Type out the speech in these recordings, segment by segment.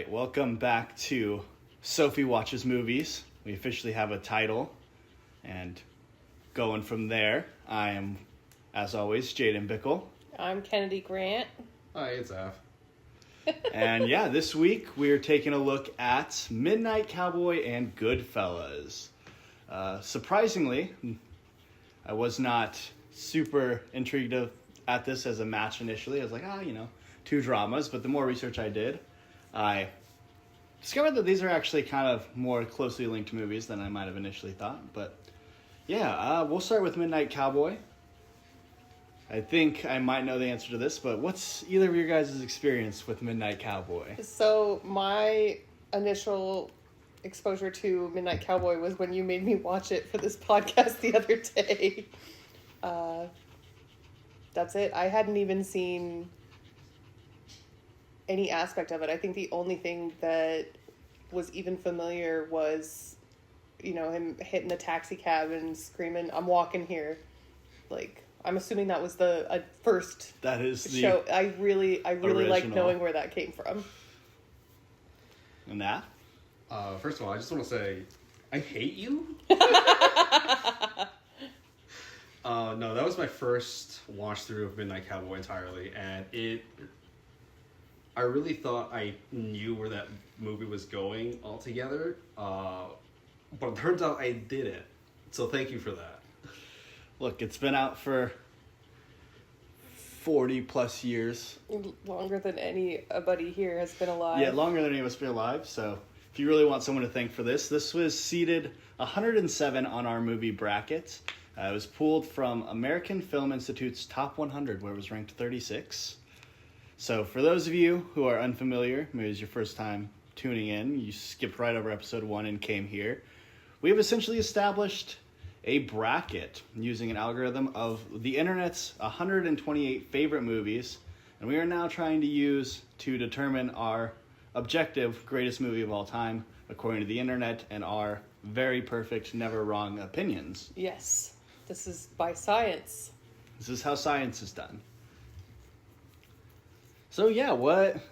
right, welcome back to Sophie Watches Movies. We officially have a title, and going from there, I am, as always, Jaden Bickle. I'm Kennedy Grant. Hi, it's Af. And yeah, this week we're taking a look at Midnight Cowboy and Goodfellas. Surprisingly, I was not super intrigued at this as a match initially. I was like, two dramas, but the more research I did, I discovered that these are actually kind of more closely linked movies than I might have initially thought. But yeah, we'll start with Midnight Cowboy. I think I might know the answer to this, but what's either of your guys' experience with Midnight Cowboy? So my initial exposure to Midnight Cowboy was when you made me watch it for this podcast the other day. That's it. I hadn't even seen any aspect of it. I think the only thing that was even familiar was, him hitting the taxi cab and screaming, "I'm walking here." Like, I'm assuming that was the first that is the show. I really like knowing where that came from. And that? First of all, I just want to say, I hate you. No, that was my first watch through of Midnight Cowboy entirely, and I really thought I knew where that movie was going altogether, but it turns out I didn't. So thank you for that. Look, it's been out for 40 plus years. Longer than anybody here has been alive. Yeah, longer than any of us been alive. So if you really want someone to thank for this was seated 107 on our movie bracket. It was pulled from American Film Institute's Top 100, where it was ranked 36. So for those of you who are unfamiliar, maybe it's your first time tuning in, you skipped right over episode 1 and came here. We have essentially established a bracket using an algorithm of the internet's 128 favorite movies, and we are now trying to use to determine our objective greatest movie of all time according to the internet and our very perfect, never wrong opinions. Yes, this is by science. This is how science is done. So yeah,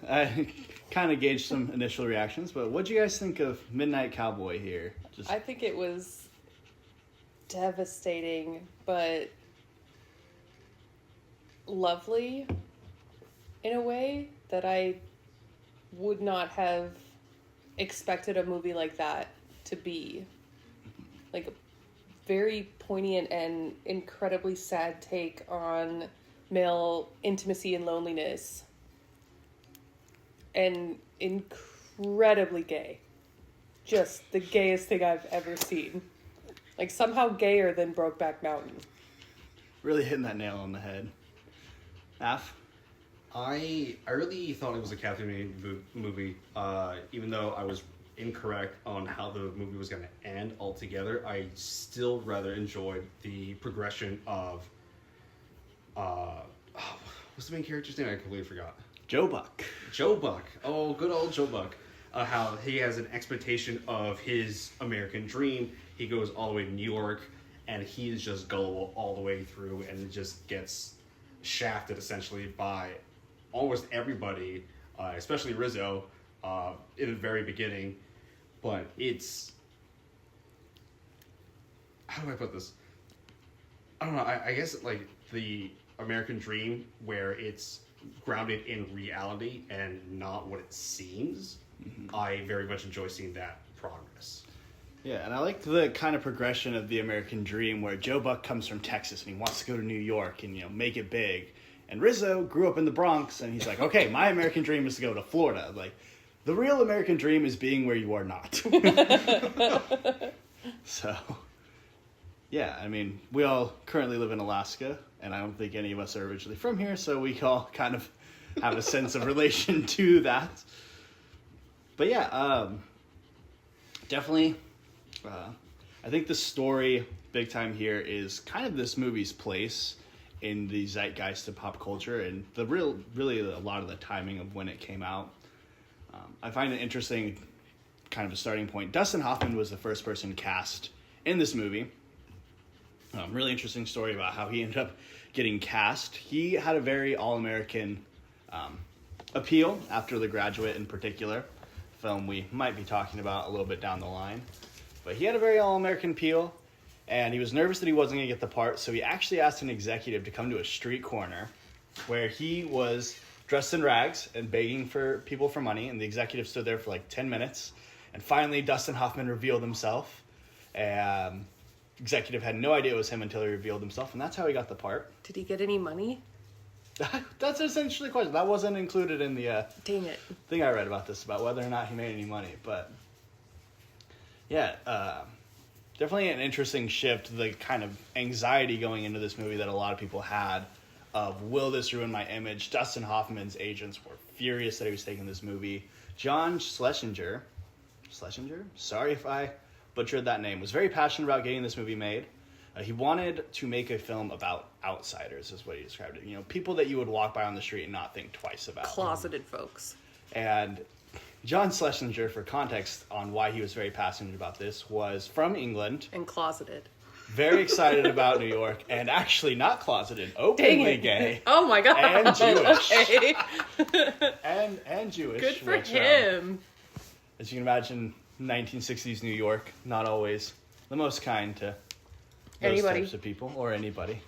I kind of gauged some initial reactions, but what do you guys think of Midnight Cowboy here? I think it was devastating, but lovely in a way that I would not have expected a movie like that to be. Like, a very poignant and incredibly sad take on male intimacy and loneliness. And incredibly gay. Just the gayest thing I've ever seen. Like, somehow gayer than Brokeback Mountain. Really hitting that nail on the head. Af? I really thought it was a captivating movie, even though I was incorrect on how the movie was going to end altogether. I still rather enjoyed the progression of what's the main character's name? I completely forgot. Joe Buck. Joe Buck. Oh, good old Joe Buck. How he has an expectation of his American dream. He goes all the way to New York, and he is just gullible all the way through, and just gets shafted essentially by almost everybody, especially Rizzo, in the very beginning. But it's... How do I put this? I don't know. I guess like the American dream where it's grounded in reality and not what it seems. Mm-hmm. I very much enjoy seeing that progress. Yeah, and I like the kind of progression of the American dream where Joe Buck comes from Texas and he wants to go to New York and make it big. And Rizzo grew up in the Bronx and he's like, okay, my American dream is to go to Florida. Like, the real American dream is being where you are not. So, yeah, I mean, we all currently live in Alaska, and I don't think any of us are originally from here, so we all kind of have a sense of relation to that. But yeah, definitely, I think the story, big time here, is kind of this movie's place in the zeitgeist of pop culture, and really a lot of the timing of when it came out. I find it interesting, kind of a starting point. Dustin Hoffman was the first person cast in this movie. Really interesting story about how he ended up getting cast. He had a very all-American appeal after The Graduate in particular. film we might be talking about a little bit down the line. But he had a very all-American appeal, and he was nervous that he wasn't going to get the part, so he actually asked an executive to come to a street corner where he was dressed in rags and begging for people for money, and the executive stood there for like 10 minutes, and finally Dustin Hoffman revealed himself. Executive had no idea it was him until he revealed himself, and that's how he got the part. Did he get any money? That's essentially the question. That wasn't included in the Dang it. thing I read about this, about whether or not he made any money. But yeah, definitely an interesting shift, the kind of anxiety going into this movie that a lot of people had of, will this ruin my image? Dustin Hoffman's agents were furious that he was taking this movie. John Schlesinger, sorry if I butchered that name, was very passionate about getting this movie made. He wanted to make a film about outsiders, is what he described it. You know, people that you would walk by on the street and not think twice about. Closeted folks. And John Schlesinger, for context on why he was very passionate about this, was from England. And closeted. Very excited about New York, and actually not closeted, openly gay. Oh my god. And Jewish. Okay. and Jewish. Good for which, him. as you can imagine, 1960s New York, not always the most kind to those types of people, or anybody.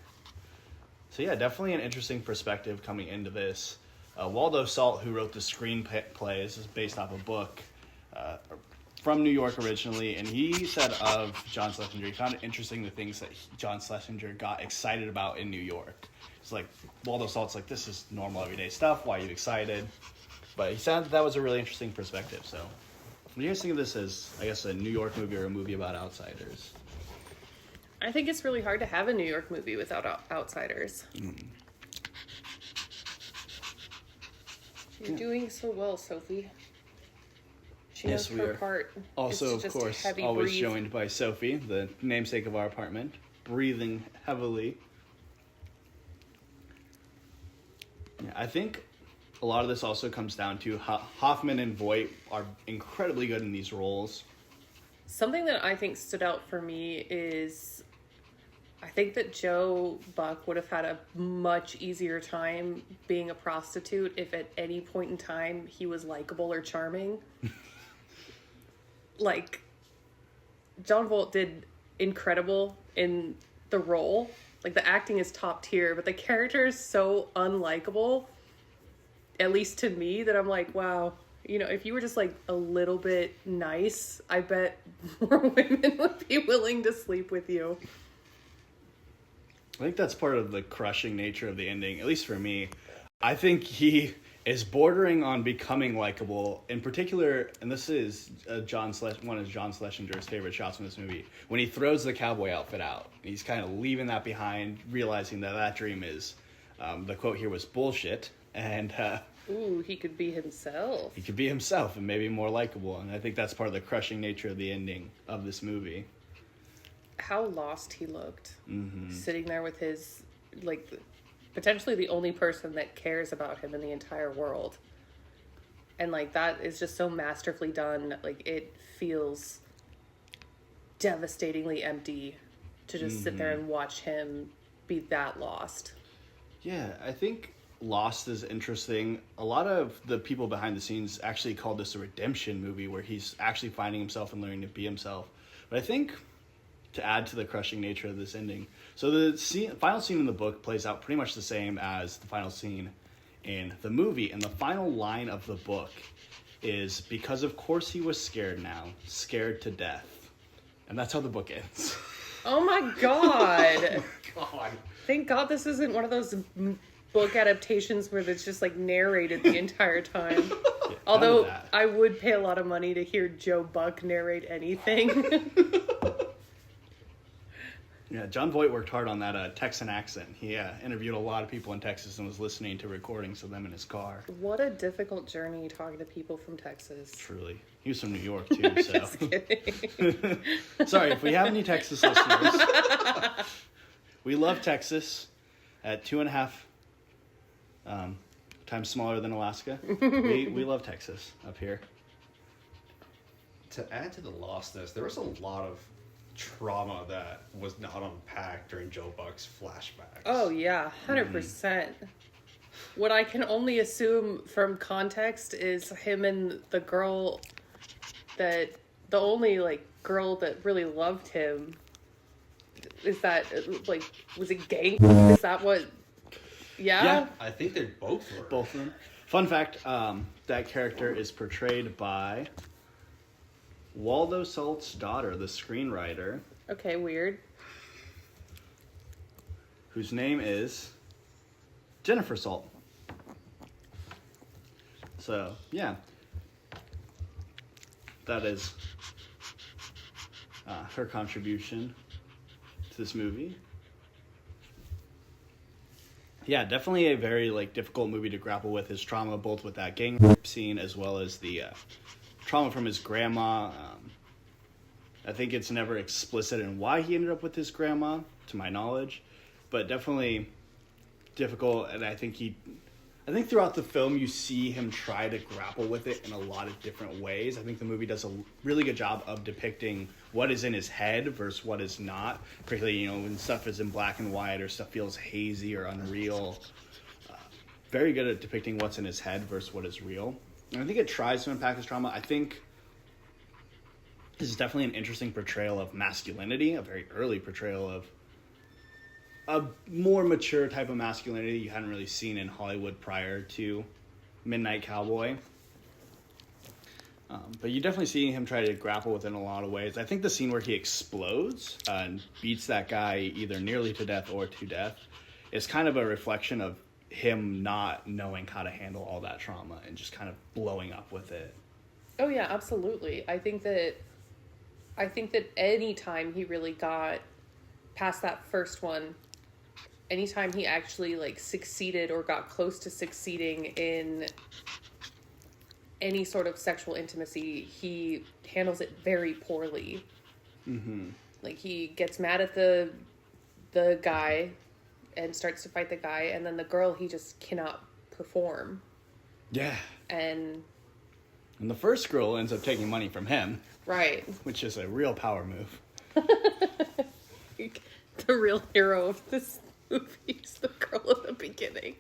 So yeah, definitely an interesting perspective coming into this. Waldo Salt, who wrote the screenplay, this is based off a book from New York originally, and he said of John Schlesinger, he found it interesting the things that John Schlesinger got excited about in New York. It's like, Waldo Salt's like, this is normal everyday stuff, why are you excited? But he said that was a really interesting perspective. So what do you guys think of this as, I guess, a New York movie or a movie about outsiders? I think it's really hard to have a New York movie without outsiders. You're doing so well, Sophie. She knows her part. Also, It's of just course, heavy always breathe. joined by Sophie, the namesake of our apartment, breathing heavily. Yeah, I think a lot of this also comes down to Hoffman and Voight are incredibly good in these roles. Something that I think stood out for me is I think that Joe Buck would have had a much easier time being a prostitute if at any point in time he was likable or charming. Like, John Voight did incredible in the role. Like, the acting is top tier, but the character is so unlikable, at least to me, that I'm like, wow. You know, if you were just, like, a little bit nice, I bet more women would be willing to sleep with you. I think that's part of the crushing nature of the ending, at least for me. I think he is bordering on becoming likable. In particular, and this is one of John Schlesinger's favorite shots in this movie, when he throws the cowboy outfit out. He's kind of leaving that behind, realizing that dream is, the quote here was bullshit, and Ooh, he could be himself. he could be himself and maybe more likable. And I think that's part of the crushing nature of the ending of this movie. How lost he looked. Mm-hmm. Sitting there with his, like, potentially the only person that cares about him in the entire world. And, like, that is just so masterfully done. Like, it feels devastatingly empty to just sit there and watch him be that lost. Yeah, I think Lost is interesting. A lot of the people behind the scenes actually called this a redemption movie where he's actually finding himself and learning to be himself. But I think, to add to the crushing nature of this ending, so the final scene in the book plays out pretty much the same as the final scene in the movie. And the final line of the book is, because of course he was scared now, scared to death. And that's how the book ends. Oh my god! God. Thank God this isn't one of those book adaptations where it's just, like, narrated the entire time. Yeah, Although I would pay a lot of money to hear Joe Buck narrate anything. Yeah, John Voight worked hard on that Texan accent. He interviewed a lot of people in Texas and was listening to recordings of them in his car. What a difficult journey talking to people from Texas. Truly. He was from New York, too, so. Just kidding. Sorry, if we have any Texas listeners. We love Texas at 2.5 times smaller than Alaska. We love Texas up here. To add to the lostness, there was a lot of trauma that was not unpacked during Joe Buck's flashbacks. Oh, yeah, 100%. What I can only assume from context is him and the girl that the only, like, girl that really loved him is that, like, was it gang? Is that what... Yeah? I think they both were. Both of them. Fun fact, that character is portrayed by Waldo Salt's daughter, the screenwriter, Okay, weird. whose name is Jennifer Salt. So, yeah. That is her contribution to this movie. Yeah, definitely a very like difficult movie to grapple with his trauma, both with that gang rape scene as well as the trauma from his grandma. I think it's never explicit in why he ended up with his grandma, to my knowledge, but definitely difficult. And I think throughout the film you see him try to grapple with it in a lot of different ways. I think the movie does a really good job of depicting what is in his head versus what is not. Particularly, you know, when stuff is in black and white or stuff feels hazy or unreal. Very good at depicting what's in his head versus what is real. And I think it tries to unpack his trauma. I think this is definitely an interesting portrayal of masculinity, a very early portrayal of a more mature type of masculinity you hadn't really seen in Hollywood prior to Midnight Cowboy. But you definitely see him try to grapple with it in a lot of ways. I think the scene where he explodes and beats that guy either nearly to death or to death is kind of a reflection of him not knowing how to handle all that trauma and just kind of blowing up with it. Oh yeah, absolutely. I think that any time he really got past that first one, anytime he actually like succeeded or got close to succeeding in any sort of sexual intimacy, he handles it very poorly. Mm-hmm. Like he gets mad at the guy and starts to fight the guy, and then the girl he just cannot perform. Yeah. And the first girl ends up taking money from him. Right. Which is a real power move. The real hero of this movie is the girl at the beginning.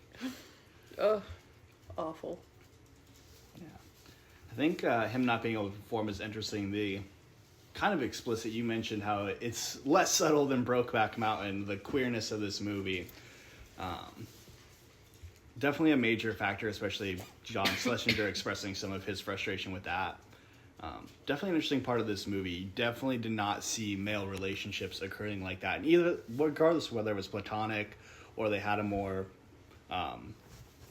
Ugh. Awful. Yeah. I think him not being able to perform is interesting. The kind of explicit, you mentioned how it's less subtle than Brokeback Mountain, the queerness of this movie. Definitely a major factor, especially John Schlesinger expressing some of his frustration with that. Definitely an interesting part of this movie. You definitely did not see male relationships occurring like that. And either, regardless of whether it was platonic or they had a more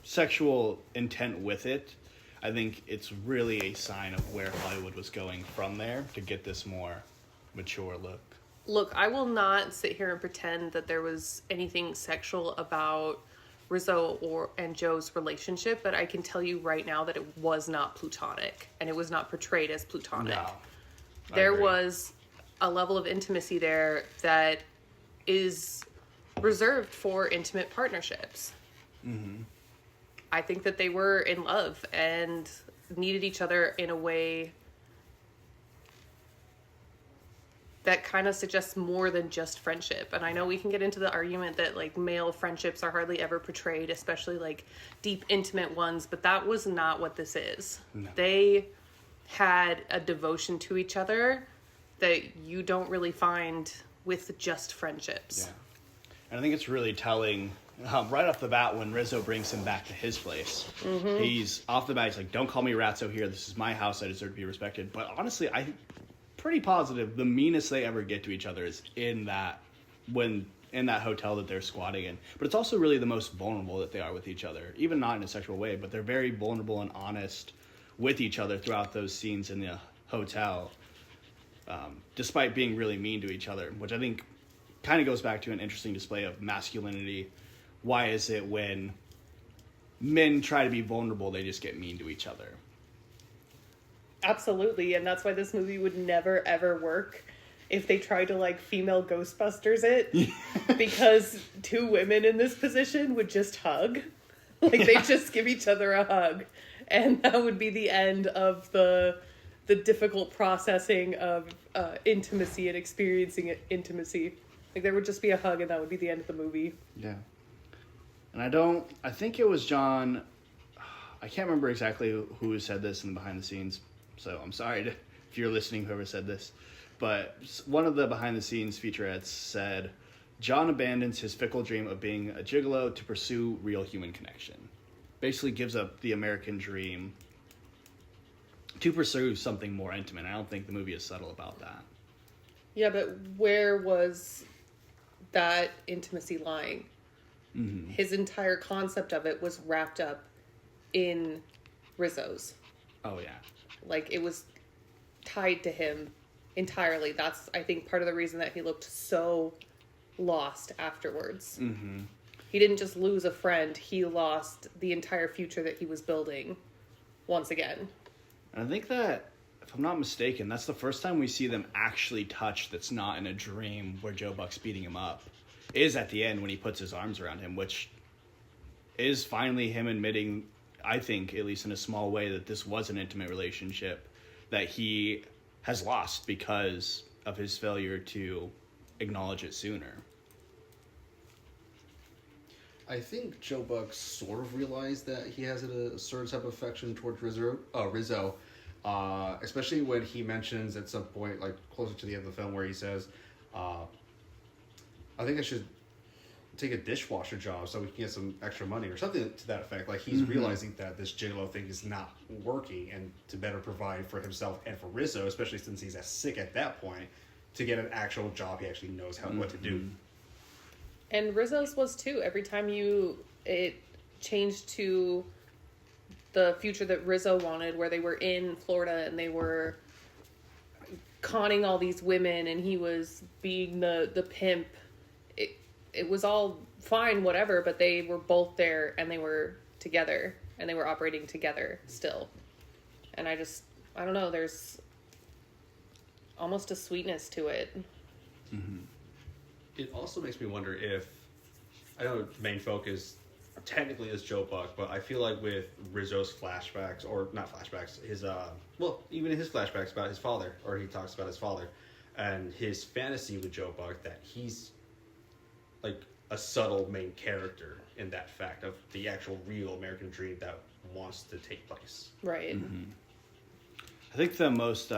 sexual intent with it, I think it's really a sign of where Hollywood was going from there to get this more mature look. Look, I will not sit here and pretend that there was anything sexual about Rizzo and Joe's relationship, but I can tell you right now that it was not platonic, and it was not portrayed as platonic. No, there was a level of intimacy there that is reserved for intimate partnerships. Mm-hmm. I think that they were in love and needed each other in a way that kind of suggests more than just friendship. And I know we can get into the argument that like male friendships are hardly ever portrayed, especially like deep, intimate ones, but that was not what this is. No. They had a devotion to each other that you don't really find with just friendships. Yeah. And I think it's really telling right off the bat when Rizzo brings him back to his place. Mm-hmm. He's off the bat, he's like, don't call me Ratso here. This is my house. I deserve to be respected. But honestly, I'm pretty positive the meanest they ever get to each other is in that hotel that they're squatting in. But it's also really the most vulnerable that they are with each other. Even not in a sexual way, but they're very vulnerable and honest with each other throughout those scenes in the hotel. Despite being really mean to each other, which I think kind of goes back to an interesting display of masculinity. Why is it when men try to be vulnerable, they just get mean to each other? Absolutely, and that's why this movie would never, ever work if they tried to, like, female Ghostbusters it. Because two women in this position would just hug. Like, they'd just give each other a hug. And that would be the end of the difficult processing of intimacy and experiencing intimacy. Like, there would just be a hug, and that would be the end of the movie. Yeah. And I think it was John, I can't remember exactly who said this in the behind the scenes, so I'm sorry if you're listening, whoever said this, but one of the behind-the-scenes featurettes said, John abandons his fickle dream of being a gigolo to pursue real human connection. Basically gives up the American dream to pursue something more intimate. I don't think the movie is subtle about that. Yeah, but where was that intimacy lying? Mm-hmm. His entire concept of it was wrapped up in Rizzo's. Oh, yeah. Like, it was tied to him entirely. That's, I think, part of the reason that he looked so lost afterwards. Mm-hmm. He didn't just lose a friend, he lost the entire future that he was building once again. And I think that, if I'm not mistaken, that's the first time we see them actually touch that's not in a dream where Joe Buck's beating him up. It is at the end when he puts his arms around him, which is finally him admitting, I think, at least in a small way, that this was an intimate relationship that he has lost because of his failure to acknowledge it sooner. I think Joe Buck sort of realized that he has a certain type of affection towards Rizzo, especially when he mentions at some point, like closer to the end of the film, where he says, I think I should take a dishwasher job so we can get some extra money or something to that effect. Like he's realizing that this gigolo thing is not working, and to better provide for himself and for Rizzo, especially since he's as sick at that point, to get an actual job he actually knows what to do. And Rizzo's was too. Every time it changed to the future that Rizzo wanted, where they were in Florida and they were conning all these women and he was being the pimp. It was all fine, whatever, but they were both there and they were together and they were operating together still. And I don't know, there's almost a sweetness to it. Mm-hmm. It also makes me wonder if, I know the main focus technically is Joe Buck, but I feel like with Rizzo's flashbacks, or not flashbacks, even in his flashbacks about his father, or he talks about his father, and his fantasy with Joe Buck, that he's like a subtle main character in that fact of the actual real American dream that wants to take place. Right. Mm-hmm. I think the most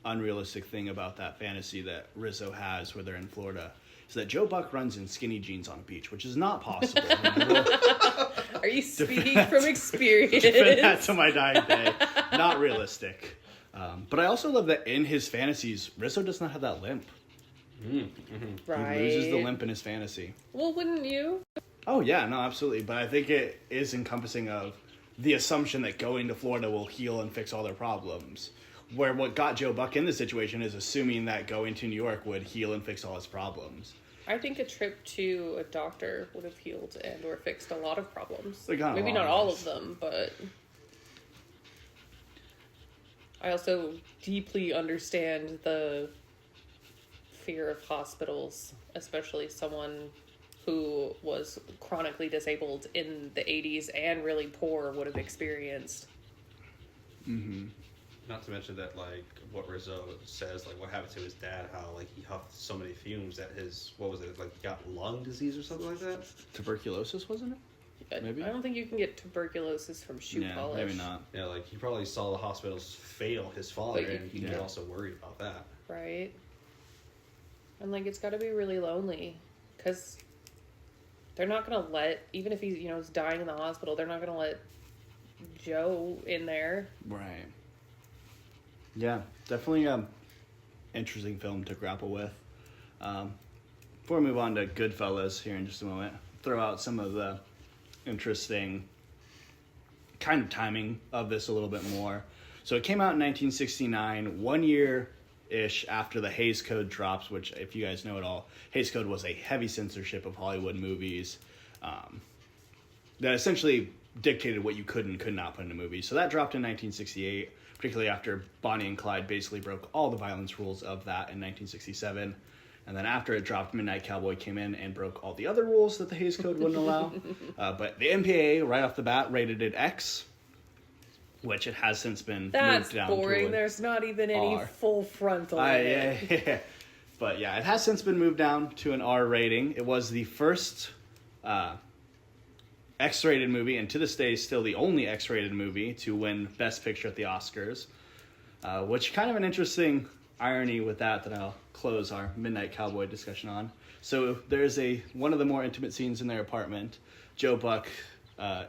unrealistic thing about that fantasy that Rizzo has where they're in Florida is that Joe Buck runs in skinny jeans on a beach, which is not possible. Are you speaking from experience? Defend that to my dying day. Not realistic. But I also love that in his fantasies, Rizzo does not have that limp. Mm-hmm. Right. He loses the limp in his fantasy. Well, wouldn't you? Oh, yeah, no, absolutely. But I think it is encompassing of the assumption that going to Florida will heal and fix all their problems. Where what got Joe Buck in this situation is assuming that going to New York would heal and fix all his problems. I think a trip to a doctor would have healed and or fixed a lot of problems. Maybe not all of them, but I also deeply understand the fear of hospitals, especially someone who was chronically disabled in the 80s and really poor would have experienced. Mm-hmm. Not to mention that, like, what Rizzo says, like, what happened to his dad, how, like, he huffed so many fumes that he got lung disease or something like that? Tuberculosis, wasn't it? Maybe? I don't think you can get tuberculosis from shoe polish. Maybe not. Yeah, like, he probably saw the hospitals fail his father, and he was also worried about that. Right. And, like, it's got to be really lonely, because they're not going to let, even if he's, is dying in the hospital, they're not going to let Joe in there. Right. Yeah, definitely interesting film to grapple with. Before we move on to Goodfellas here in just a moment, throw out some of the interesting kind of timing of this a little bit more. So it came out in 1969, 1 year-ish after the Hays Code drops, which, if you guys know it all, Hays Code was a heavy censorship of Hollywood movies that essentially dictated what you could and could not put in a movie. So that dropped in 1968, particularly after Bonnie and Clyde basically broke all the violence rules of that in 1967. And then after it dropped, Midnight Cowboy came in and broke all the other rules that the Hays Code wouldn't allow. But the MPAA, right off the bat, rated it X, which it has since been moved down to That's boring. There's not even any full frontal in it. Yeah. But yeah, it has since been moved down to an R rating. It was the first X-rated movie, and to this day still the only X-rated movie to win Best Picture at the Oscars. which kind of an interesting irony with that I'll close our Midnight Cowboy discussion on. So there's one of the more intimate scenes in their apartment. Joe Buck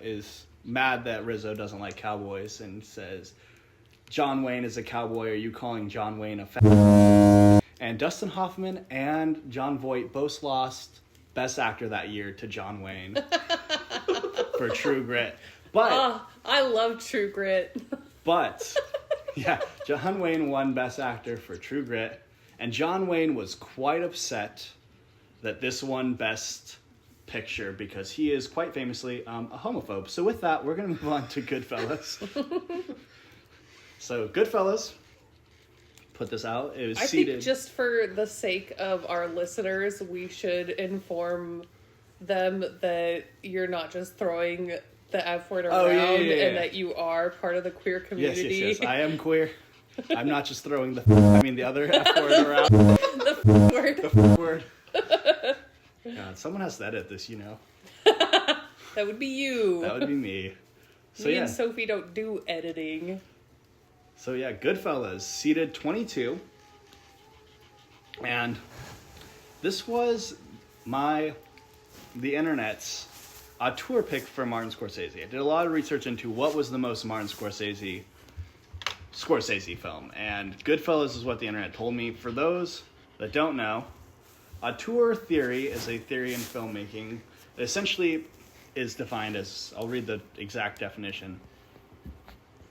is mad that Rizzo doesn't like cowboys and says, John Wayne is a cowboy, are you calling John Wayne a fat? And Dustin Hoffman and Jon Voight both lost Best Actor that year to John Wayne for True Grit. But I love True Grit. But, yeah, John Wayne won Best Actor for True Grit, and John Wayne was quite upset that this won Best Picture because he is quite famously a homophobe. So with that, we're going to move on to Goodfellas. So Goodfellas, put this out. It was I seated. think just for the sake of our listeners, we should inform them that you're not just throwing the F word around and that you are part of the queer community. Yes. I am queer. I'm not just throwing the other F word around. The F word. The F word. God, someone has to edit this, you know. That would be you. That would be me. So me and Sophie don't do editing. So yeah, Goodfellas, seated 22. And this was the internet's tour pick for Martin Scorsese. I did a lot of research into what was the most Martin Scorsese film. And Goodfellas is what the internet told me. For those that don't know, auteur theory is a theory in filmmaking that essentially is defined as, I'll read the exact definition,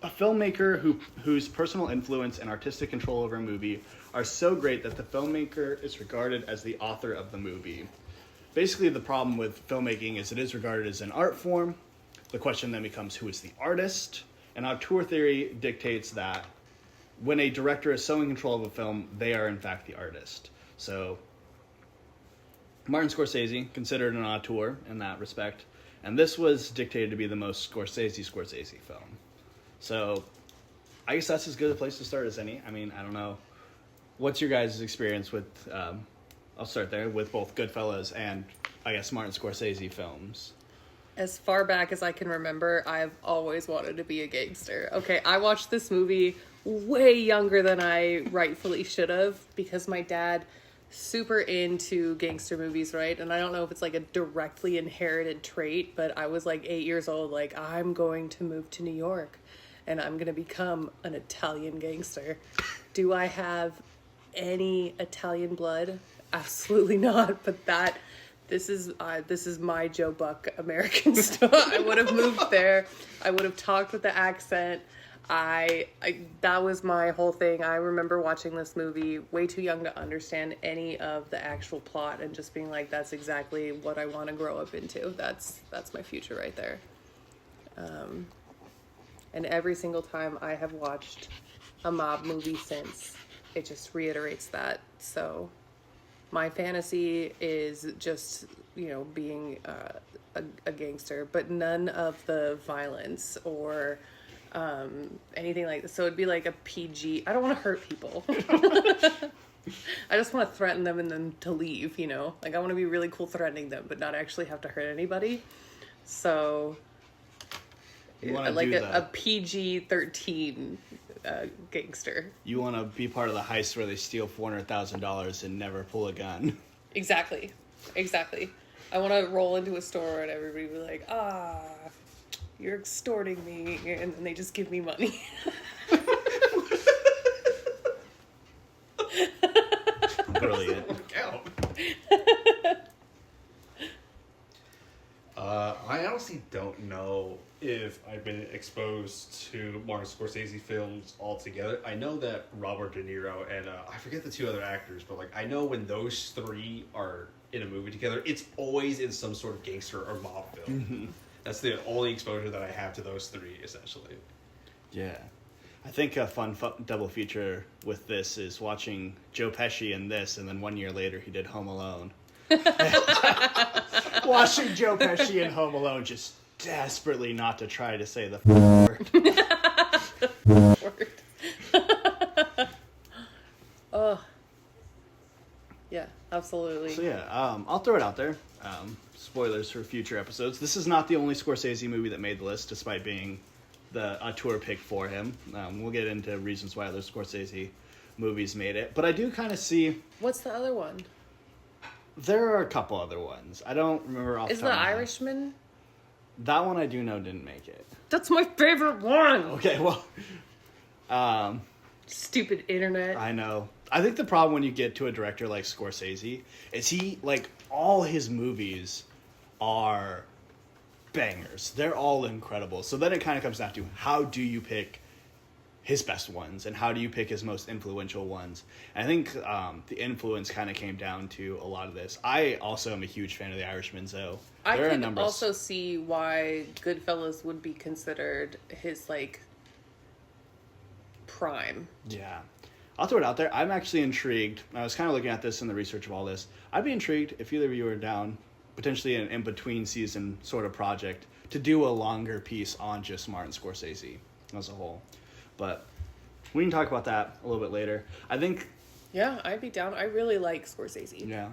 a filmmaker whose personal influence and artistic control over a movie are so great that the filmmaker is regarded as the author of the movie. Basically, the problem with filmmaking is it is regarded as an art form. The question then becomes, who is the artist? And auteur theory dictates that when a director is so in control of a film, they are in fact the artist. So Martin Scorsese, considered an auteur in that respect, and this was dictated to be the most Scorsese film. So I guess that's as good a place to start as any. I mean, I don't know. What's your guys' experience with, I'll start there, with both Goodfellas and, I guess, Martin Scorsese films? As far back as I can remember, I've always wanted to be a gangster. Okay, I watched this movie way younger than I rightfully should have because my dad super into gangster movies, right? And I don't know if it's like a directly inherited trait, but I was like 8 years old, like, I'm going to move to New York and I'm going to become an Italian gangster. Do I have any Italian blood? Absolutely not. But this is my Joe Buck American stuff. I would have moved there. I would have talked with the accent. That was my whole thing. I remember watching this movie way too young to understand any of the actual plot and just being like, that's exactly what I want to grow up into. That's my future right there. And every single time I have watched a mob movie since, it just reiterates that. So my fantasy is just, being a gangster, but none of the violence or anything like this. So it'd be like a PG. I don't want to hurt people. I just want to threaten them and then to leave, Like I want to be really cool threatening them, but not actually have to hurt anybody. So like a PG-13 gangster. You want to be part of the heist where they steal $400,000 and never pull a gun. Exactly. I want to roll into a store and everybody be like, you're extorting me, and then they just give me money. Brilliant. I honestly don't know if I've been exposed to Martin Scorsese films altogether. I know that Robert De Niro and I forget the two other actors, but like I know when those three are in a movie together, it's always in some sort of gangster or mob film. Mm-hmm. That's the only exposure that I have to those three, essentially. Yeah. I think a fun double feature with this is watching Joe Pesci in this, and then 1 year later he did Home Alone. Watching Joe Pesci in Home Alone just desperately not to try to say the word. Oh. Yeah, absolutely. So yeah, I'll throw it out there. Spoilers for future episodes. This is not the only Scorsese movie that made the list, despite being the auteur pick for him. We'll get into reasons why other Scorsese movies made it. But I do kind of see... What's the other one? There are a couple other ones. I don't remember off the Is top The of my head. Irishman? That one I do know didn't make it. That's my favorite one! Okay, well... Stupid internet. I know. I think the problem when you get to a director like Scorsese is he, like, all his movies are bangers. They're all incredible. So then it kind of comes down to how do you pick his best ones and how do you pick his most influential ones. And I think the influence kind of came down to a lot of this. I also am a huge fan of The Irishman, so I there are can numbers. also see why Goodfellas would be considered his, like, prime. Yeah. I'll throw it out there. I'm actually intrigued. I was kind of looking at this in the research of all this. I'd be intrigued if either of you are down, potentially an in-between season sort of project, to do a longer piece on just Martin Scorsese as a whole. But we can talk about that a little bit later. I think... Yeah, I'd be down. I really like Scorsese. Yeah.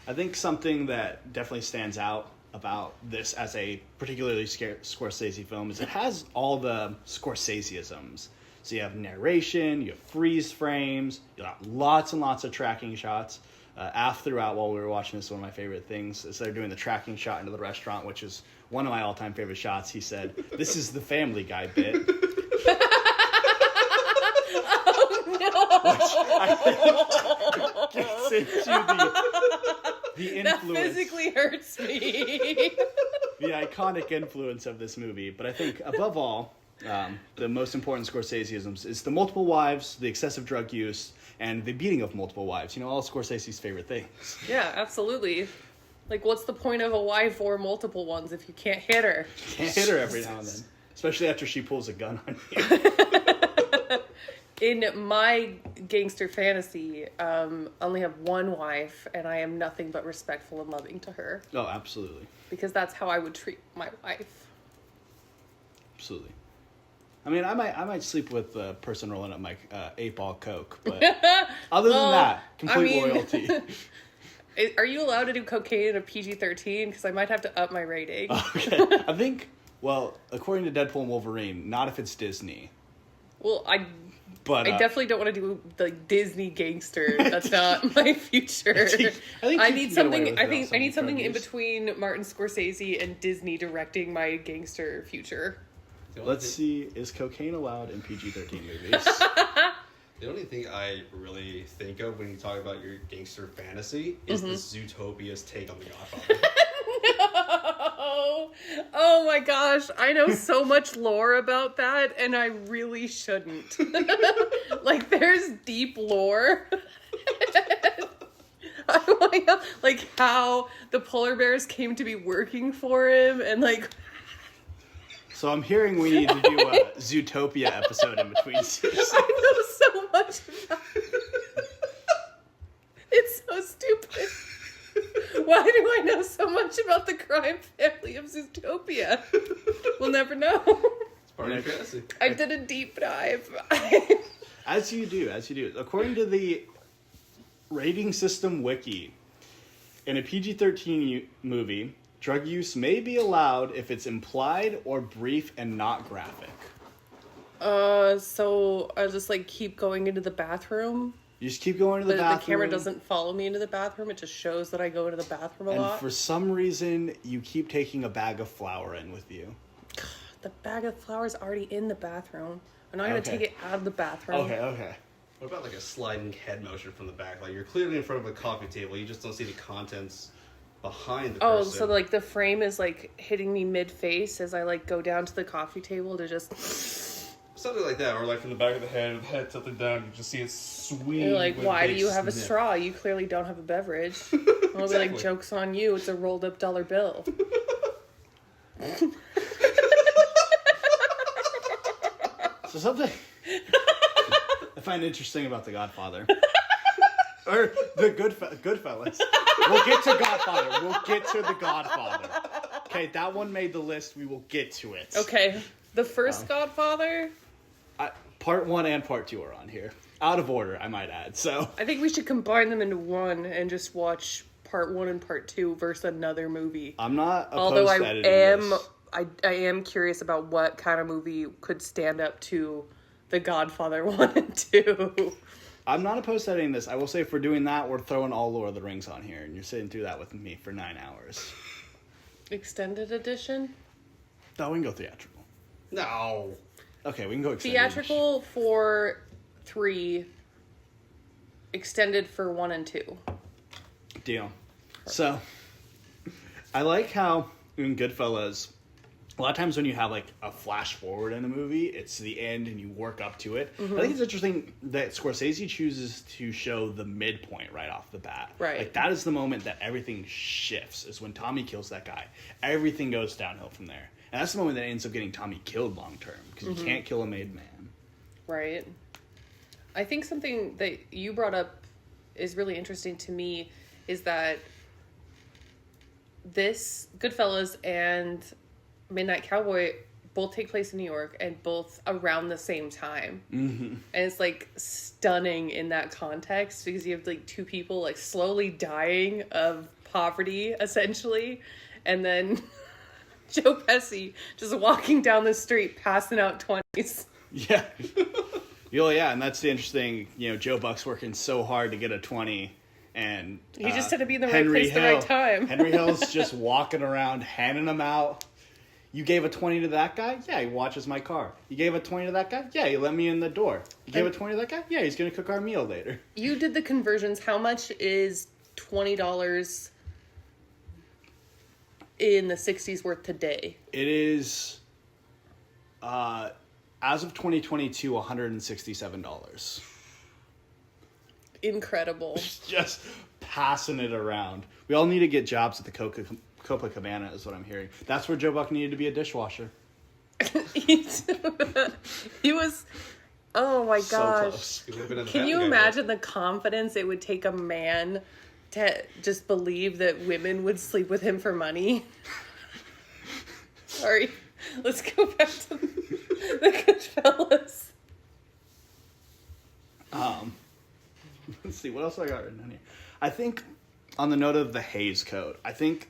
I think something that definitely stands out about this as a particularly Scorsese film is it has all the Scorseseisms. So you have narration, you have freeze frames, you got lots and lots of tracking shots. Af throughout while we were watching this, one of my favorite things is they're doing the tracking shot into the restaurant, which is one of my all-time favorite shots. He said, "This is the Family Guy bit." Oh, no. Gets into the That influence, physically hurts me. the iconic influence of this movie. But I think above all, the most important Scorseseisms is the multiple wives, the excessive drug use, and the beating of multiple wives. You know, all Scorsese's favorite things. Yeah, absolutely. Like, what's the point of a wife or multiple ones if you can't hit her? Can't hit her every now and then. Especially after she pulls a gun on you. In my gangster fantasy, only have one wife, and I am nothing but respectful and loving to her. Oh, absolutely. Because that's how I would treat my wife. Absolutely. I mean, I might sleep with the person rolling up my 8-ball Coke, but other than that, complete loyalty. Are you allowed to do cocaine in a PG-13? Because I might have to up my rating. Okay. I think, well, according to Deadpool and Wolverine, not if it's Disney. Well, I But definitely don't want to do the Disney gangster. That's not my future. I need something. I need something in between Martin Scorsese and Disney directing my gangster future. Let's see, is cocaine allowed in PG-13 movies? The only thing I really think of when you talk about your gangster fantasy is the Zootopia's take on The Godfather. No! Oh my gosh, I know so much lore about that, and I really shouldn't. Like, there's deep lore. Oh my god, like how the polar bears came to be working for him, and like... So I'm hearing we need to do a Zootopia episode in between seasons. I know so much about it. It's so stupid. Why do I know so much about the crime family of Zootopia? We'll never know. It's part of your fantasy. I did a deep dive. As you do. According to the rating system wiki, in a PG-13 movie, drug use may be allowed if it's implied or brief and not graphic. So I just like keep going into the bathroom. You just keep going to the bathroom. The camera doesn't follow me into the bathroom. It just shows that I go into the bathroom a lot. And for some reason, you keep taking a bag of flour in with you. The bag of flour is already in the bathroom. I'm not going to Okay. take it out of the bathroom. Okay. What about like a sliding head motion from the back? Like you're clearly in front of a coffee table, you just don't see the contents behind the person. So like the frame is like hitting me mid-face as I like go down to the coffee table to just... Something like that, or like from the back of the head tilted down, you just see it swing. You're like, with why do big you have a snip. straw? You clearly don't have a beverage. I'll be Exactly. like, joke's on you. It's a rolled up dollar bill. So something I find interesting about The Godfather. Or the Goodfellas. We'll get to Godfather. We'll get to The Godfather. Okay, that one made the list. We will get to it. Okay. The first Godfather, Part 1 and Part 2 are on here. Out of order, I might add. So I think we should combine them into one and just watch part 1 and part 2 versus another movie. I'm not opposed Although I to editing am this. I am curious about what kind of movie could stand up to The Godfather 1 and 2. I'm not opposed to editing this. I will say, if we're doing that, we're throwing all Lord of the Rings on here, and you're sitting through that with me for 9 hours. Extended edition? No, we can go theatrical. No. Okay, we can go extended. Theatrical for 3, extended for 1 and 2. Deal. So, I like how in Goodfellas, a lot of times when you have like a flash forward in a movie, it's the end and you work up to it. I think it's interesting that Scorsese chooses to show the midpoint right off the bat. Right. Like that is the moment that everything shifts, is when Tommy kills that guy. Everything goes downhill from there. And that's the moment that ends up getting Tommy killed long term, because you can't kill a made man. Right. I think something that you brought up is really interesting to me is that this Goodfellas and Midnight Cowboy both take place in New York and both around the same time. Mm-hmm. And it's like stunning in that context because you have like two people like slowly dying of poverty essentially, and then Joe Pesci just walking down the street passing out 20s. Yeah. Yeah, and that's the interesting, Joe Buck's working so hard to get a 20, and he just had to be in the right place at the right time. Henry Hill's just walking around handing them out. You gave a 20 to that guy? Yeah, he watches my car. You gave a 20 to that guy? Yeah, he let me in the door. You gave a 20 to that guy? Yeah, he's going to cook our meal later. You did the conversions. How much is $20 in the 60s worth today? It is, as of 2022, $167. Incredible. Just passing it around. We all need to get jobs at the Copacabana is what I'm hearing. That's where Joe Buck needed to be a dishwasher. He was... Oh my gosh. So Can you imagine the confidence it would take a man to just believe that women would sleep with him for money? Sorry. Let's go back to the Goodfellas. Let's see, what else I got written down here? I think, on the note of the Hays Code, I think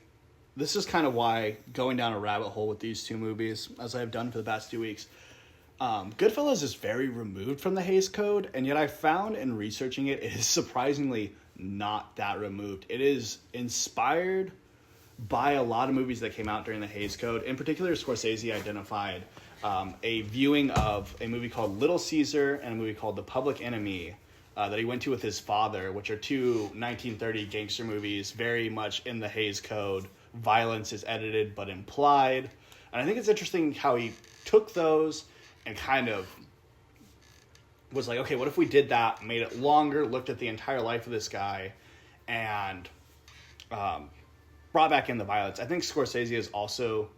this is kind of why going down a rabbit hole with these two movies, as I have done for the past 2 weeks, Goodfellas is very removed from the Hays Code, and yet I found in researching it, it is surprisingly not that removed. It is inspired by a lot of movies that came out during the Hays Code. In particular, Scorsese identified a viewing of a movie called Little Caesar and a movie called The Public Enemy that he went to with his father, which are two 1930 gangster movies, very much in the Hays Code. Violence is edited but implied. And I think it's interesting how he took those and kind of was like, okay, what if we did that, made it longer, looked at the entire life of this guy, and brought back in the violence. I think Scorsese is also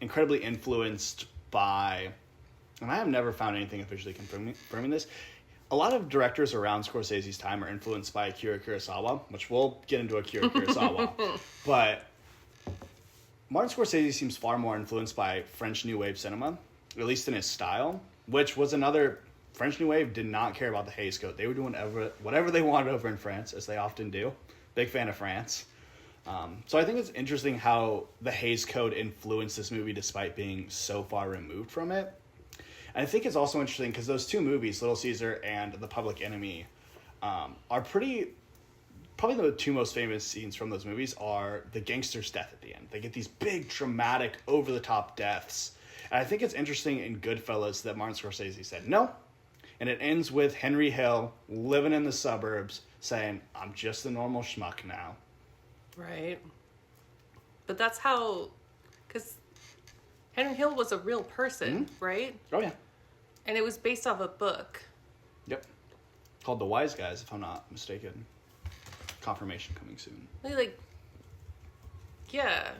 incredibly influenced by, and I have never found anything officially confirming this, a lot of directors around Scorsese's time are influenced by Akira Kurosawa, which we'll get into Akira Kurosawa. But Martin Scorsese seems far more influenced by French New Wave cinema, at least in his style, which was another... French New Wave did not care about the Hays Code. They were doing whatever they wanted over in France, as they often do. Big fan of France. So I think it's interesting how the Hays Code influenced this movie despite being so far removed from it. And I think it's also interesting because those two movies, Little Caesar and The Public Enemy, are probably the two most famous scenes from those movies are the gangster's death at the end. They get these big, dramatic, over-the-top deaths. And I think it's interesting in Goodfellas that Martin Scorsese said no. And it ends with Henry Hill living in the suburbs saying, I'm just a normal schmuck now. Right. But that's how... Because Henry Hill was a real person, right? Oh, yeah. And it was based off a book. Yep. Called The Wise Guys, if I'm not mistaken. Confirmation coming soon. Yeah.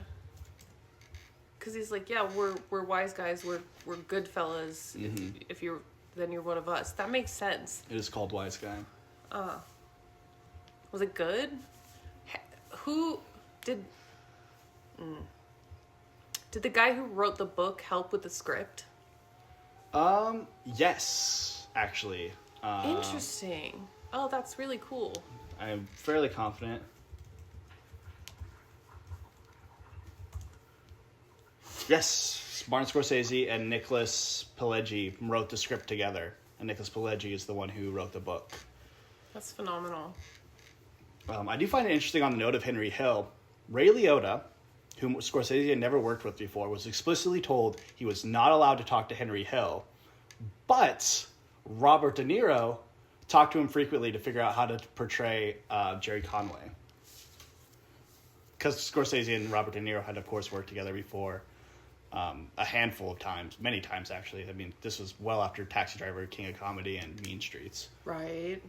Because he's like, yeah, we're wise guys. We're good fellas. If you're... Then you're one of us. That makes sense. It is called Wise Guy. Was it good? Who did... Did the guy who wrote the book help with the script? Yes, actually. Interesting. Oh, that's really cool. I'm fairly confident. Yes, Martin Scorsese and Nicholas Pileggi wrote the script together. And Nicholas Pileggi is the one who wrote the book. That's phenomenal. I do find it interesting on the note of Henry Hill. Ray Liotta, whom Scorsese had never worked with before, was explicitly told he was not allowed to talk to Henry Hill. But Robert De Niro talked to him frequently to figure out how to portray Jerry Conway. Because Scorsese and Robert De Niro had, of course, worked together before a handful of times, many times, actually. I mean, this was well after Taxi Driver, King of Comedy, and Mean Streets. Right.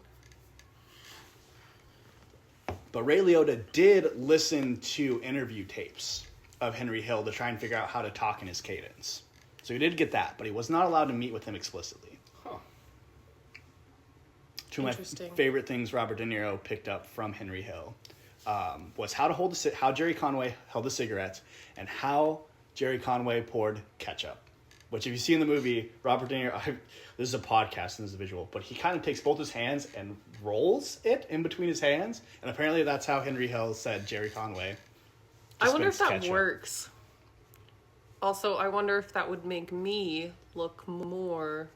But Ray Liotta did listen to interview tapes of Henry Hill to try and figure out how to talk in his cadence. So he did get that, but he was not allowed to meet with him explicitly. Huh. Two of my favorite things Robert De Niro picked up from Henry Hill was how Jerry Conway held the cigarettes and how Jerry Conway poured ketchup. Which, if you see in the movie, Robert De Niro, this is a podcast and this is a visual, but he kind of takes both his hands and rolls it in between his hands, and apparently that's how Henry Hill said Jerry Conway. I wonder if that ketchup. works. Also, I wonder if that would make me look more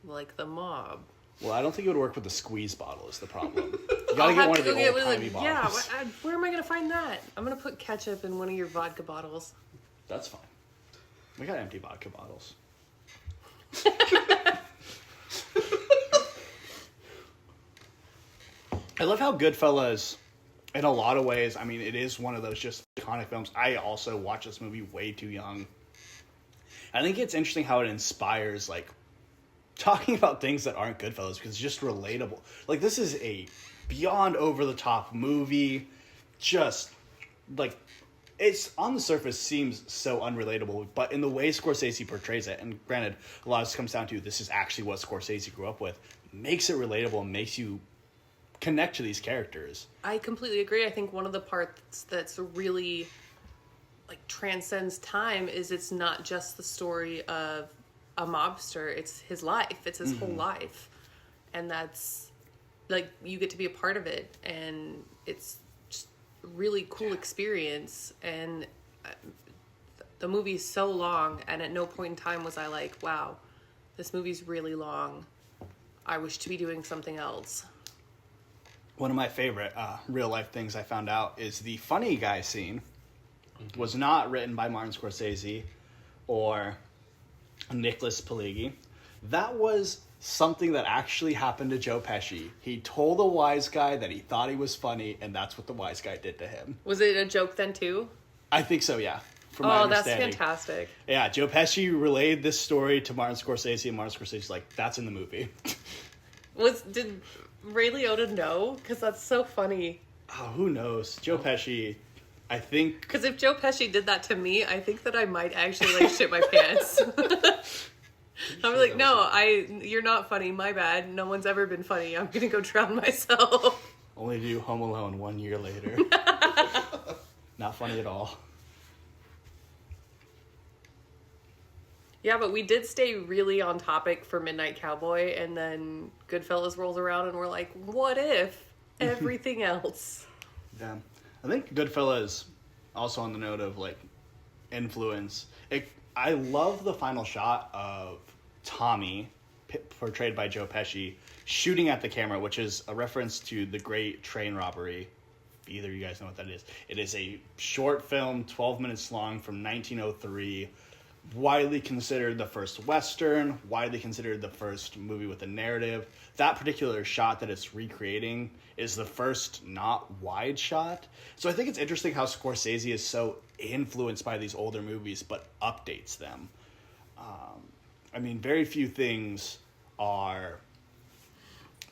like the mob. Well, I don't think it would work with the squeeze bottle is the problem. You gotta get one of the old-timey bottles. Yeah, where am I going to find that? I'm going to put ketchup in one of your vodka bottles. That's fine. We got empty vodka bottles. I love how Goodfellas, in a lot of ways, I mean, it is one of those just iconic films. I also watched this movie way too young. I think it's interesting how it inspires, like, talking about things that aren't Goodfellas because it's just relatable. Like, this is a beyond over-the-top movie. Just, like, it's on the surface seems so unrelatable, but in the way Scorsese portrays it, and granted, a lot of this comes down to this is actually what Scorsese grew up with, makes it relatable and makes you connect to these characters. I completely agree. I think one of the parts that's really like transcends time is it's not just the story of a mobster, it's his life. It's his whole life. And that's like you get to be a part of it, and it's just a really cool experience. And the movie's so long, and at no point in time was I like, wow, this movie's really long. I wish to be doing something else. One of my favorite real-life things I found out is the funny guy scene was not written by Martin Scorsese or Nicholas Pileggi. That was something that actually happened to Joe Pesci. He told a wise guy that he thought he was funny, and that's what the wise guy did to him. Was it a joke then, too? I think so, yeah. From my understanding. That's fantastic. Yeah, Joe Pesci relayed this story to Martin Scorsese, and Martin Scorsese's like, that's in the movie. Did Ray Liotta know? Because that's so funny. Oh, who knows? Joe Pesci, I think... Because if Joe Pesci did that to me, I think that I might actually, like, shit my pants. I'm like, no, you're not funny, my bad. No one's ever been funny. I'm gonna go drown myself. Only do Home Alone 1 year later. Not funny at all. Yeah, but we did stay really on topic for Midnight Cowboy, and then Goodfellas rolls around, and we're like, what if everything else? Yeah. I think Goodfellas, also on the note of, like, influence, I love the final shot of Tommy, portrayed by Joe Pesci, shooting at the camera, which is a reference to the Great Train Robbery. If either of you guys know what that is. It is a short film, 12 minutes long, from 1903, widely considered the first Western, widely considered the first movie with a narrative. That particular shot that it's recreating is the first not wide shot. So I think it's interesting how Scorsese is so influenced by these older movies, but updates them. I mean, very few things are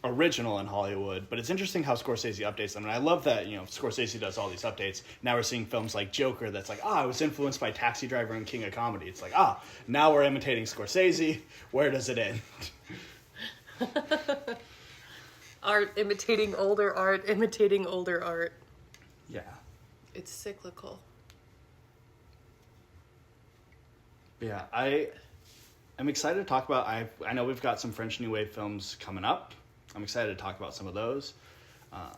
original in Hollywood, but it's interesting how Scorsese updates them. And I love that, Scorsese does all these updates. Now we're seeing films like Joker that's like, I was influenced by Taxi Driver and King of Comedy. It's like, now we're imitating Scorsese. Where does it end? Art imitating older art, imitating older art. Yeah. It's cyclical. Yeah, I'm excited to talk about, I know we've got some French New Wave films coming up. I'm excited to talk about some of those. I'm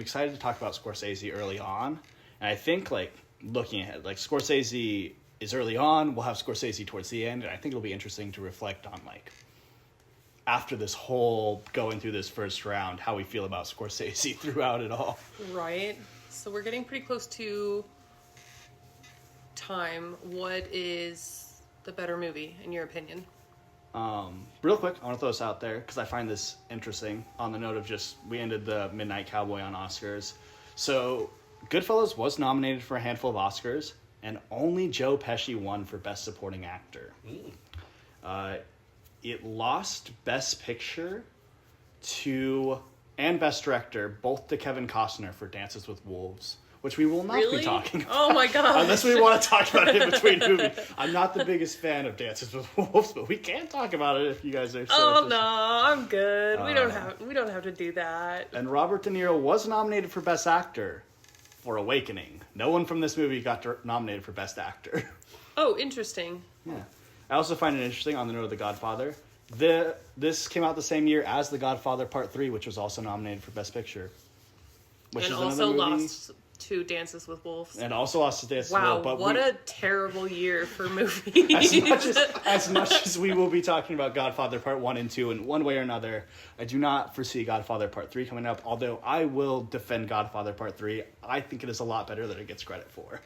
excited to talk about Scorsese early on. And I think, like, looking ahead, like, Scorsese is early on. We'll have Scorsese towards the end, and I think it'll be interesting to reflect on, like, after this whole going through this first round, how we feel about Scorsese throughout it all. Right. So we're getting pretty close to time. What is the better movie, in your opinion? Real quick, I want to throw this out there because I find this interesting on the note of just, we ended the Midnight Cowboy on Oscars. So Goodfellas was nominated for a handful of Oscars, and only Joe Pesci won for Best Supporting Actor. It lost Best Picture and Best Director, both to Kevin Costner for Dances with Wolves, which we will not be talking about. Oh my god! Unless we want to talk about it in between movies. I'm not the biggest fan of Dances with Wolves, but we can talk about it if you guys are. Oh no, I'm good. We don't have to do that. And Robert De Niro was nominated for Best Actor for Awakening. No one from this movie got nominated for Best Actor. Oh, interesting. Yeah. I also find it interesting on the note of The Godfather. This came out the same year as The Godfather Part 3, which was also nominated for Best Picture. Which and is also movie, lost to Dances with Wolves. And also lost to Dances with Wolves. Wow, what a terrible year for movies. As much as we will be talking about Godfather Part 1 and 2 in one way or another, I do not foresee Godfather Part 3 coming up, although I will defend Godfather Part 3. I think it is a lot better than it gets credit for.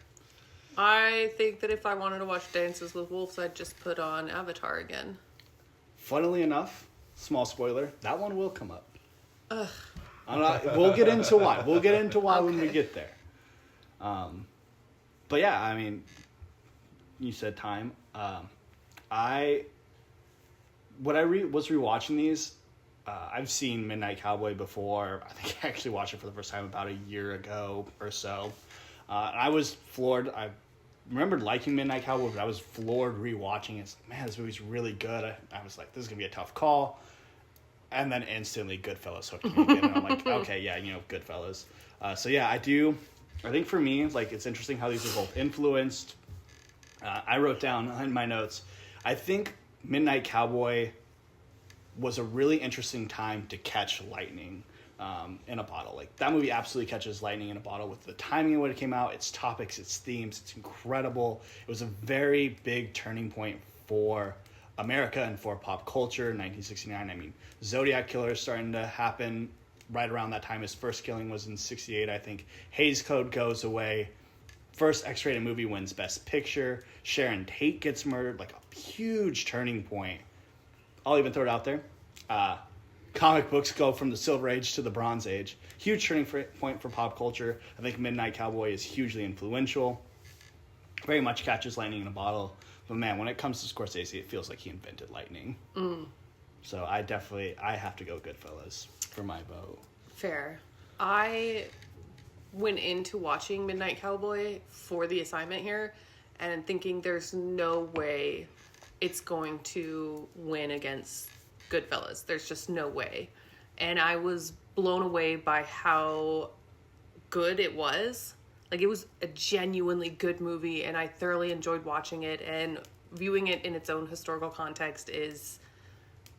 I think that if I wanted to watch Dances with Wolves, I'd just put on Avatar again. Funnily enough, small spoiler, that one will come up. We'll get into why. We'll get into why when we get there. But yeah, I mean, you said time. Was rewatching these. I've seen Midnight Cowboy before. I think I actually watched it for the first time about a year ago or so. And I was floored. I remembered liking Midnight Cowboy, but I was floored rewatching it. Man, this movie's really good. I was like, this is going to be a tough call. And then instantly Goodfellas hooked me again. And I'm like, okay, yeah, Goodfellas. So yeah, I think for me, like, it's interesting how these are both influenced. I wrote down in my notes, I think Midnight Cowboy was a really interesting time to catch lightning in a bottle. Like, that movie absolutely catches lightning in a bottle with the timing of when it came out, its topics, its themes. It's incredible. It was a very big turning point for America and for pop culture in 1969. I mean, Zodiac Killer is starting to happen right around that time. His first killing was in 68, I think. Hays Code goes away. First X-rated movie wins Best Picture. Sharon Tate gets murdered. Like, a huge turning point. I'll even throw it out there. Comic books go from the Silver Age to the Bronze Age. Huge turning point for pop culture. I think Midnight Cowboy is hugely influential. Very much catches lightning in a bottle. But man, when it comes to Scorsese, it feels like he invented lightning. So I have to go Goodfellas for my vote. Fair. I went into watching Midnight Cowboy for the assignment here and thinking there's no way it's going to win against Goodfellas. There's just no way. And I was blown away by how good it was. Like, it was a genuinely good movie, and I thoroughly enjoyed watching it, and viewing it in its own historical context is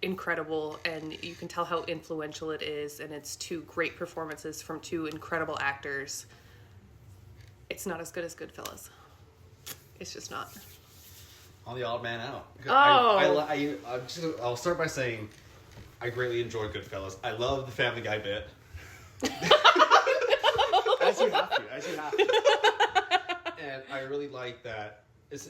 incredible, and you can tell how influential it is, and it's two great performances from two incredible actors. It's not as good as Goodfellas. It's just not. On the odd man out. Oh. I'll start by saying I greatly enjoyed Goodfellas. I love the Family Guy bit. As you have to. And I really like that.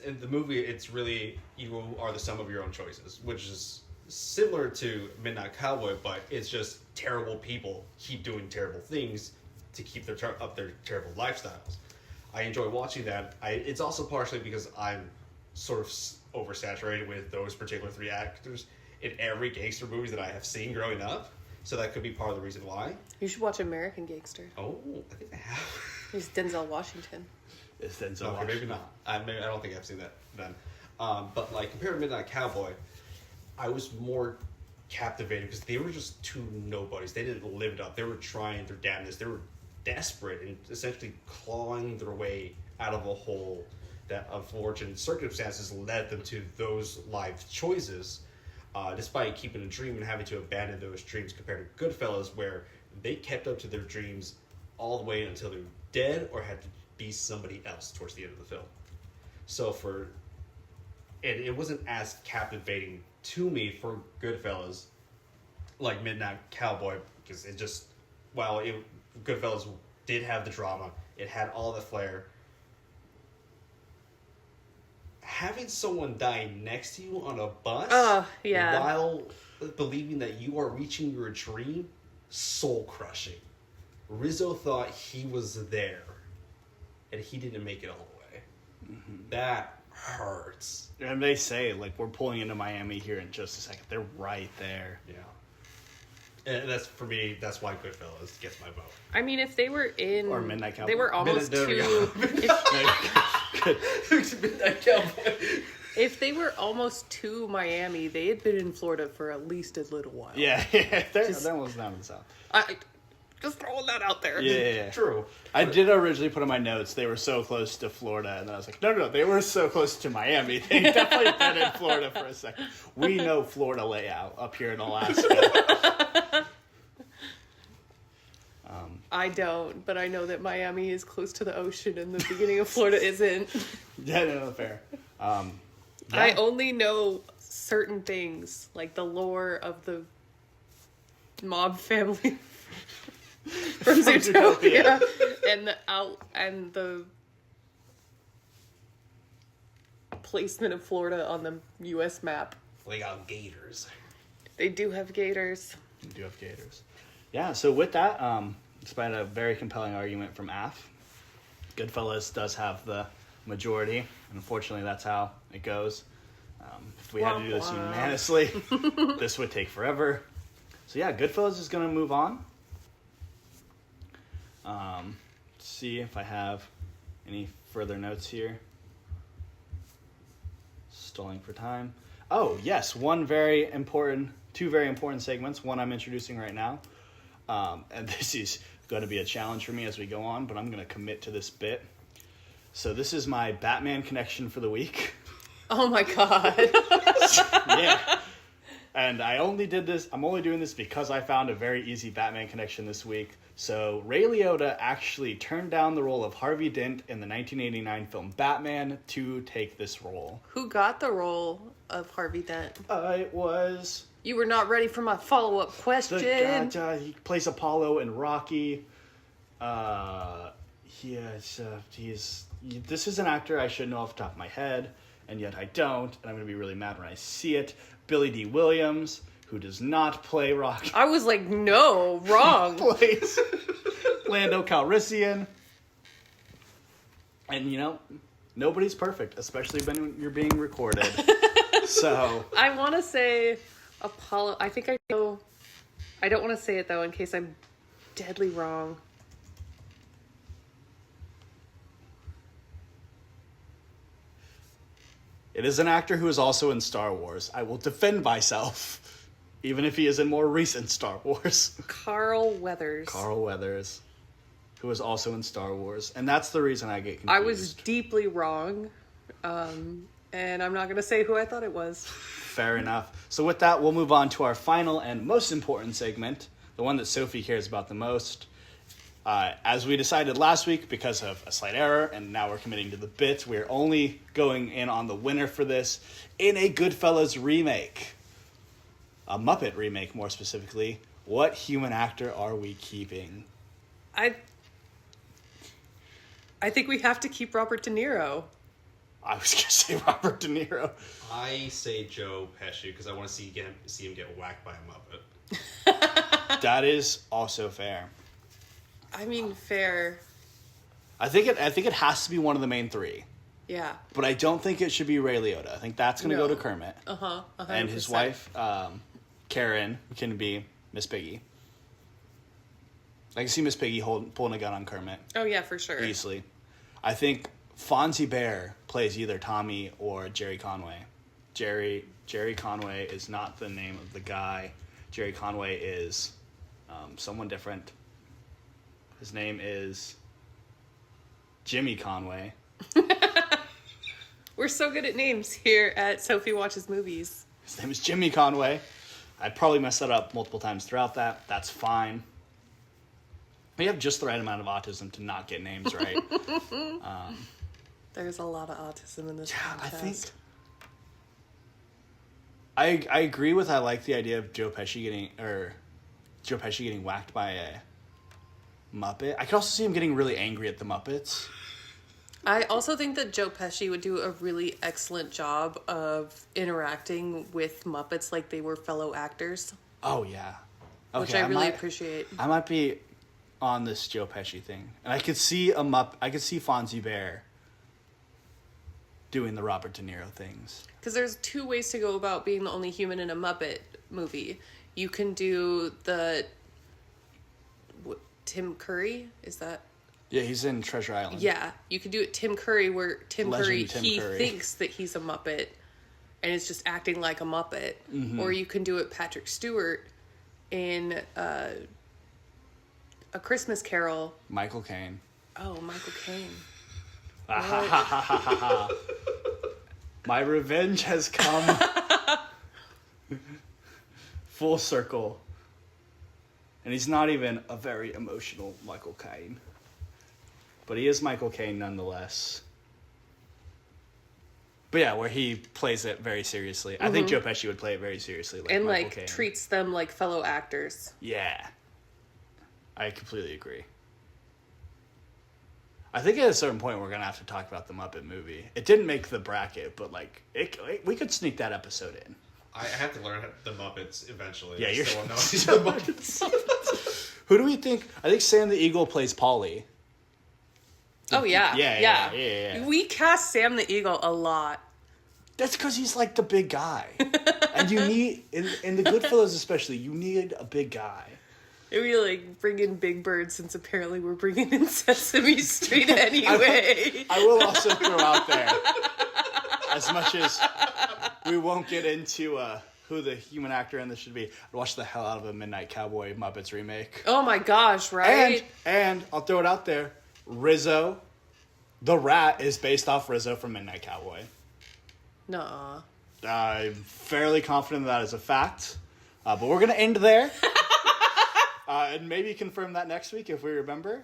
In the movie, it's really, you are the sum of your own choices, which is similar to Midnight Cowboy, but it's just terrible people keep doing terrible things to keep up their terrible lifestyles. I enjoy watching that. It's also partially because I'm sort of oversaturated with those particular three actors in every gangster movie that I have seen growing up. So that could be part of the reason why. You should watch American Gangster. Oh, I think I have. He's Denzel Washington. It's Denzel Okay, Washington. maybe not. I don't think I've seen that then. But like compared to Midnight Cowboy, I was more captivated because they were just two nobodies. They didn't live it up. They were trying their damnedest. They were desperate and essentially clawing their way out of a hole that unfortunate circumstances led them to those life choices, despite keeping a dream and having to abandon those dreams, compared to Goodfellas, where they kept up to their dreams all the way until they were dead or had to be somebody else towards the end of the film. And it wasn't as captivating to me for Goodfellas, like Midnight Cowboy, because Goodfellas did have the drama, it had all the flair. Having someone die next to you on a bus, while believing that you are reaching your dream, soul crushing. Rizzo thought he was there, and he didn't make it all the way. Mm-hmm. That hurts. And they say, like, we're pulling into Miami here in just a second. They're right there. Yeah. And that's, for me, that's why Goodfellas gets my vote. I mean, if they were in... Or Midnight Cowboy. They were almost too... Midnight Cowboy. If they were almost to Miami, they had been in Florida for at least a little while. Yeah. They're almost down in the south. Just throwing that out there. Yeah. True. I did originally put in my notes, they were so close to Florida, and then I was like, no, they were so close to Miami. They definitely been in Florida for a second. We know Florida layout up here in Alaska. I don't, but I know that Miami is close to the ocean and the beginning of Florida isn't. Yeah, no, fair. I only know certain things, like the lore of the mob family from Zootopia, and the placement of Florida on the U.S. map. They got gators. They do have gators. They do have gators. Yeah, so with that, despite a very compelling argument from AF, Goodfellas does have the majority, and unfortunately that's how it goes. If we had to do this unanimously, this would take forever. So yeah, Goodfellas is going to move on. See if I have any further notes here. Stalling for time. Oh, yes, two very important segments. One I'm introducing right now. And this is going to be a challenge for me as we go on, but I'm going to commit to this bit. So this is my Batman connection for the week. Oh my god. Yeah. And I'm only doing this because I found a very easy Batman connection this week. So Ray Liotta actually turned down the role of Harvey Dent in the 1989 film Batman to take this role. Who got the role of Harvey Dent? It was... You were not ready for my follow-up question. He plays Apollo in Rocky. This is an actor I should know off the top of my head, and yet I don't, and I'm going to be really mad when I see it. Billy D. Williams, who does not play Rocky. I was like, no, wrong. Plays Lando Calrissian. And, nobody's perfect, especially when you're being recorded. So... I want to say Apollo. I think I know. I don't want to say it, though, in case I'm deadly wrong. It is an actor who is also in Star Wars. I will defend myself, even if he is in more recent Star Wars. Carl Weathers, who is also in Star Wars. And that's the reason I get confused. I was deeply wrong, and I'm not going to say who I thought it was. Fair enough. So with that, we'll move on to our final and most important segment, the one that Sophie cares about the most. As we decided last week, because of a slight error, and now we're committing to the bit, we're only going in on the winner for this in a Goodfellas remake. A Muppet remake, more specifically. What human actor are we keeping? I think we have to keep Robert De Niro. I was going to say Robert De Niro. I say Joe Pesci because I want to see him get whacked by a Muppet. That is also fair. I mean, fair. I think it has to be one of the main three. Yeah. But I don't think it should be Ray Liotta. I think that's going to go to Kermit. 100%. And his wife, Karen, can be Miss Piggy. I can see Miss Piggy pulling a gun on Kermit. Oh, yeah, for sure. Easily. I think Fonzie Bear plays either Tommy or Jerry Conway. Jerry Conway is not the name of the guy. Jerry Conway is someone different. His name is Jimmy Conway. We're so good at names here at Sophie Watches Movies. His name is Jimmy Conway. I probably messed that up multiple times throughout that. That's fine. We have just the right amount of autism to not get names right. There's a lot of autism in this podcast. I think I agree with. I like the idea of Joe Pesci getting whacked by a Muppet. I could also see him getting really angry at the Muppets. I also think that Joe Pesci would do a really excellent job of interacting with Muppets like they were fellow actors. Oh yeah, Which I really appreciate. I might be on this Joe Pesci thing, and I could see I could see Fonzie Bear doing the Robert De Niro things. Because there's two ways to go about being the only human in a Muppet movie. You can do the Tim Curry, is that? Yeah, he's in Treasure Island. Yeah, you can do it Tim Curry, where Tim Curry Curry. thinks that he's a Muppet and is just acting like a Muppet. Mm-hmm. Or you can do it Patrick Stewart in A Christmas Carol. Michael Caine. Oh, Michael Caine. My revenge has come full circle. And he's not even a very emotional Michael Caine. But he is Michael Caine nonetheless. But yeah, where he plays it very seriously. Mm-hmm. I think Joe Pesci would play it very seriously. And Michael Caine. Treats them like fellow actors. Yeah. I completely agree. I think at a certain point we're going to have to talk about the Muppet movie. It didn't make the bracket, but we could sneak that episode in. I have to learn the Muppets eventually. Yeah, you're still know the Muppets. Who do we think? I think Sam the Eagle plays Polly. Oh, yeah. Yeah. We cast Sam the Eagle a lot. That's because he's like the big guy. And you need, in the Goodfellas especially, you need a big guy. We bring in Big Bird since apparently we're bringing in Sesame Street anyway. I will also throw out there, as much as we won't get into who the human actor in this should be, I'd watch the hell out of a Midnight Cowboy Muppets remake. Oh my gosh, right? And I'll throw it out there, Rizzo, the rat, is based off Rizzo from Midnight Cowboy. Nuh-uh. I'm fairly confident that is a fact. But we're going to end there. And maybe confirm that next week if we remember.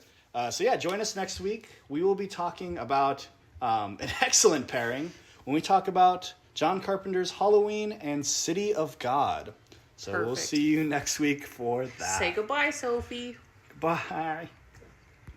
So yeah, join us next week. We will be talking about an excellent pairing when we talk about John Carpenter's Halloween and City of God. So Perfect. We'll see you next week for that. Say goodbye, Sophie. Bye.